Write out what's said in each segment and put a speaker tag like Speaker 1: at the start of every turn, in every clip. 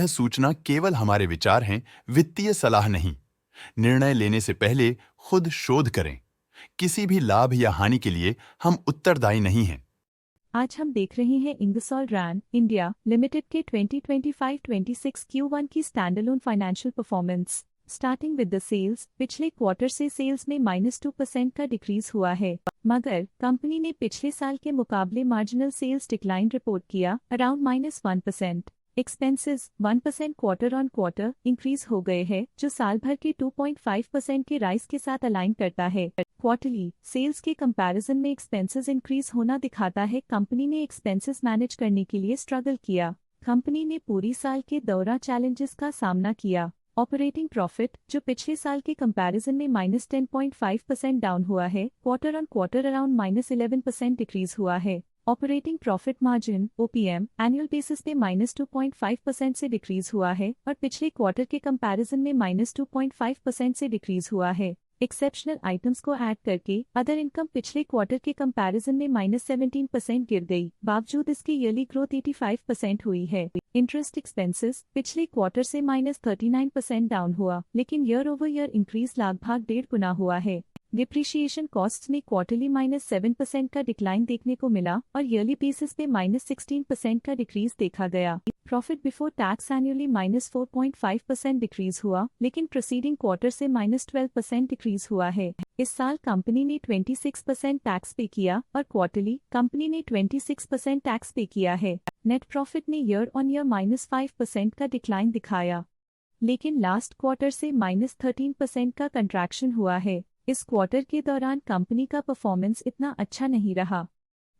Speaker 1: सूचना केवल हमारे विचार हैं, वित्तीय सलाह नहीं। निर्णय लेने से पहले खुद शोध करें। किसी भी लाभ या हानि के लिए हम उत्तरदायी नहीं हैं।
Speaker 2: आज हम देख रहे हैं इंगसॉल रैन इंडिया लिमिटेड के 2025-26 Q1 की standalone financial performance. Starting with the sales, पिछले क्वार्टर से सेल्स में -2% का डिक्रीज हुआ है, मगर कंपनी ने पिछले साल के मुकाबले मार्जिनल सेल्स डिक्लाइन रिपोर्ट किया, around -1%। Expenses 1% quarter on quarter increase हो गए हैं, जो साल भर के 2.5% के राइज के साथ अलाइन करता है। क्वार्टरली सेल्स के कंपैरिजन में एक्सपेंसेस इंक्रीज होना दिखाता है कंपनी ने एक्सपेंसेस मैनेज करने के लिए स्ट्रगल किया। कंपनी ने पूरी साल के दौरान चैलेंजेस का सामना किया। ऑपरेटिंग प्रॉफिट, जो पिछले साल के कंपैरिजन में -10.5% डाउन हुआ है, quarter on quarter around -11% decrease हुआ है। Operating profit margin OPM annual basis पे -2.5% से डिक्रीज हुआ है और पिछले क्वार्टर के कंपैरिजन में -2.5% से डिक्रीज हुआ है। एक्सेप्शनल आइटम्स को ऐड करके अदर इनकम पिछले क्वार्टर के कंपैरिजन में -17% गिर गई, बावजूद इसकी ईयरली ग्रोथ 85% हुई है। इंटरेस्ट एक्सपेंसेस पिछले क्वार्टर से -39% डाउन हुआ, लेकिन ईयर ओवर ईयर इंक्रीज लगभग 1.5 गुना हुआ है। डिप्रिशिएशन कॉस्ट्स में क्वार्टरली -7% का डिक्लाइन देखने को मिला और ईयरली बेसिस पे -16% का डिक्रीज देखा गया। Profit before tax annually -4.5% decrease हुआ, लेकिन प्रोसीडिंग क्वार्टर से -12% डिक्रीज हुआ है। इस साल कंपनी ने 26% टैक्स पे किया और क्वार्टरली कंपनी ने 26% टैक्स पे किया है। नेट प्रॉफिट ने ईयर ऑन ईयर -5% का डिक्लाइन दिखाया, लेकिन लास्ट क्वार्टर से -13% का कंट्रैक्शन हुआ है। इस क्वार्टर के दौरान कंपनी का परफॉर्मेंस इतना अच्छा नहीं रहा।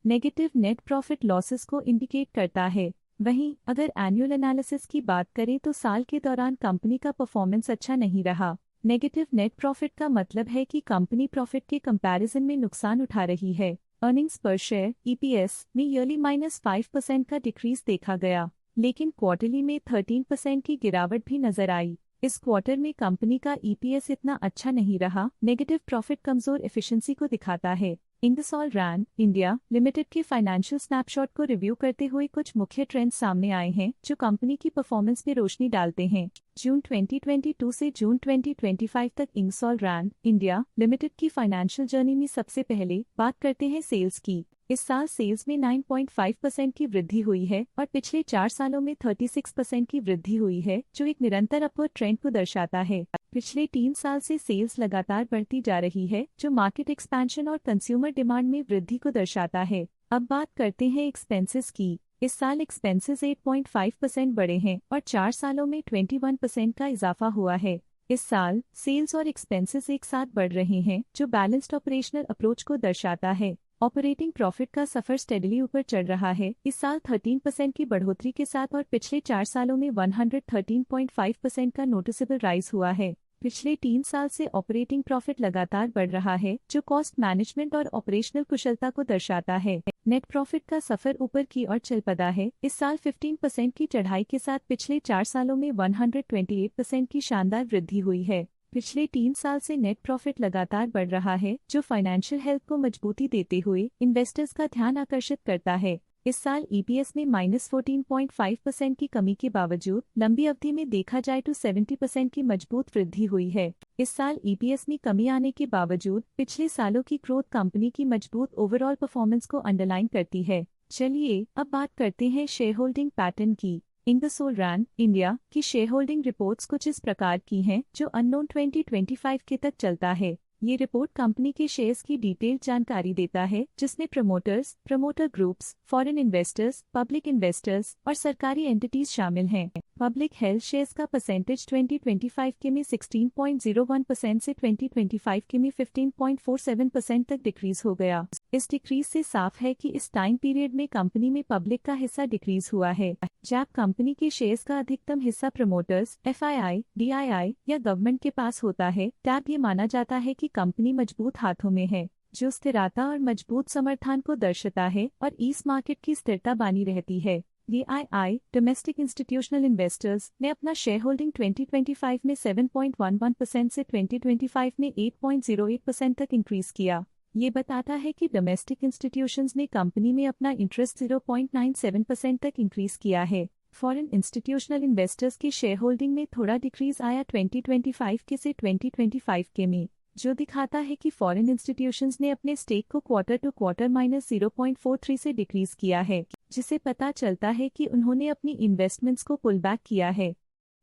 Speaker 2: नेगेटिव नेट प्रॉफिट लॉसेस को इंडिकेट करता है। वहीं अगर एनुअल एनालिसिस की बात करें तो साल के दौरान कंपनी का परफॉर्मेंस अच्छा नहीं रहा। नेगेटिव नेट प्रॉफिट का मतलब है कि कंपनी प्रॉफिट के कंपैरिजन में नुकसान उठा रही है। अर्निंग्स पर शेयर EPS में ईयरली -5% का डिक्रीज देखा गया, लेकिन क्वार्टरली में 13% की गिरावट भी नजर आई। इस क्वार्टर में कंपनी का EPS इतना अच्छा नहीं रहा। नेगेटिव प्रॉफिट कमजोर एफिशिएंसी को दिखाता है। इंगसॉल रैन इंडिया लिमिटेड के फाइनेंशियल स्नैपशॉट को रिव्यू करते हुए कुछ मुख्य ट्रेंड्स सामने आए हैं जो कंपनी की परफॉर्मेंस पे रोशनी डालते हैं। जून 2022 से जून 2025 तक इंगसॉल रैन इंडिया लिमिटेड की फाइनेंशियल जर्नी में सबसे पहले बात करते हैं सेल्स की। इस साल सेल्स में 9.5% की वृद्धि हुई है और पिछले 4 सालों में 36% की वृद्धि हुई है, जो एक निरंतर अपवर्ड ट्रेंड को दर्शाता है। पिछले 3 साल से सेल्स लगातार बढ़ती जा रही है, जो मार्केट एक्सपेंशन और कंज्यूमर डिमांड में वृद्धि को दर्शाता है। अब बात करते हैं एक्सपेंसेस की। इस साल एक्सपेंसेस 8.5% बढ़े हैं और 4 सालों में 21% का इजाफा हुआ है। इस साल सेल्स और एक्सपेंसेस एक साथ बढ़ रहे हैं, जो बैलेंस्ड ऑपरेशनल अप्रोच को दर्शाता है। ऑपरेटिंग प्रॉफिट का सफर स्टेडली ऊपर चढ़ रहा है, इस साल 13% की बढ़ोतरी के साथ और पिछले 4 सालों में 113.5% का नोटिसेबल राइज हुआ है। पिछले 3 साल से ऑपरेटिंग प्रॉफिट लगातार बढ़ रहा है, जो कॉस्ट मैनेजमेंट और ऑपरेशनल कुशलता को दर्शाता है। नेट प्रॉफिट का सफर ऊपर की ओर चल पड़ा है, इस साल 15% की चढ़ाई के साथ पिछले 4 सालों में 128% की शानदार वृद्धि हुई है। पिछले 3 साल से नेट प्रॉफिट लगातार बढ़ रहा है, जो फाइनेंशियल हेल्थ को मजबूती देते हुए इन्वेस्टर्स का ध्यान आकर्षित करता है। इस साल EPS में -14.5% की कमी के बावजूद लंबी अवधि में देखा जाए तो 70% की मजबूत वृद्धि हुई है। इस साल EPS में कमी आने के बावजूद पिछले सालों की ग्रोथ कंपनी की मजबूत ओवरऑल परफॉर्मेंस को अंडरलाइन करती है। चलिए अब बात करते हैं शेयर होल्डिंग पैटर्न की। इंगसॉल रैन इंडिया की शेयर होल्डिंग रिपोर्ट्स कुछ इस प्रकार की हैं, जो अननोन 2025 के तक चलता है। ये रिपोर्ट कंपनी के शेयर्स की डिटेल्ड जानकारी देता है, जिसमें promoters, promoter groups, foreign investors, public investors और सरकारी एंटिटीज शामिल हैं। पब्लिक हेल्थ शेयर्स का परसेंटेज 2025 के में 16.01% से 2025 के में 15.47% तक डिक्रीज हो गया। इस डिक्रीज से साफ है कि इस टाइम पीरियड में कंपनी में पब्लिक का हिस्सा डिक्रीज हुआ है। जब कंपनी के शेयर्स का अधिकतम हिस्सा प्रमोटर्स, FII, DII या गवर्नमेंट के पास होता है, तब ये माना जाता है कि कंपनी मजबूत हाथों में है, जो स्थिरता और मजबूत समर्थन को दर्शाता है और इस मार्केट की स्थिरता बनी रहती है। DII डोमेस्टिक इंस्टीट्यूशनल इन्वेस्टर्स ने अपना शेयर होल्डिंग 2025 में 7.11% से 2025 में 8.08% तक इंक्रीज किया। ये बताता है कि डोमेस्टिक इंस्टीट्यूशंस ने कंपनी में अपना इंटरेस्ट 0.97% तक इंक्रीज किया है। फॉरेन इंस्टीट्यूशनल इन्वेस्टर्स के शेयर होल्डिंग में थोड़ा डिक्रीज आया 2025 के से 2025 के में, जो दिखाता है कि फॉरेन इंस्टीट्यूशंस ने अपने स्टेक को क्वार्टर टू क्वार्टर -0.43 से डिक्रीज किया है, जिसे पता चलता है कि उन्होंने अपनी इन्वेस्टमेंट्स को पुल बैक किया है।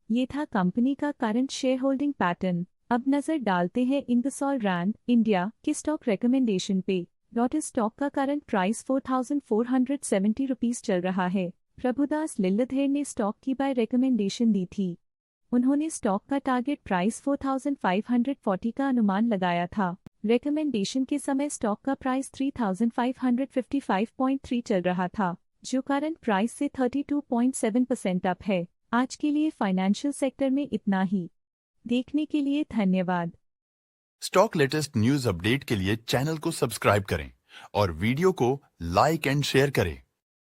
Speaker 2: ये था कंपनी का करंट शेयर होल्डिंग पैटर्न। अब नजर डालते हैं इंगसॉल रैंड इंडिया के स्टॉक रिकमेंडेशन पे। लॉटस स्टॉक का करंट प्राइस 4,470 रुपीज चल रहा है। प्रभुदास लिल्लाधर ने स्टॉक की बाय रिकमेंडेशन दी थी। उन्होंने स्टॉक का टारगेट प्राइस 4,540 का अनुमान लगाया था। रिकमेंडेशन के समय स्टॉक का प्राइस 3,555.3 चल रहा था, जो करंट प्राइस से 32.7% अप है। आज के लिए फाइनेंशियल सेक्टर में इतना ही। देखने के लिए धन्यवाद।
Speaker 1: स्टॉक लेटेस्ट न्यूज अपडेट के लिए चैनल को सब्सक्राइब करें और वीडियो को लाइक एंड शेयर करें।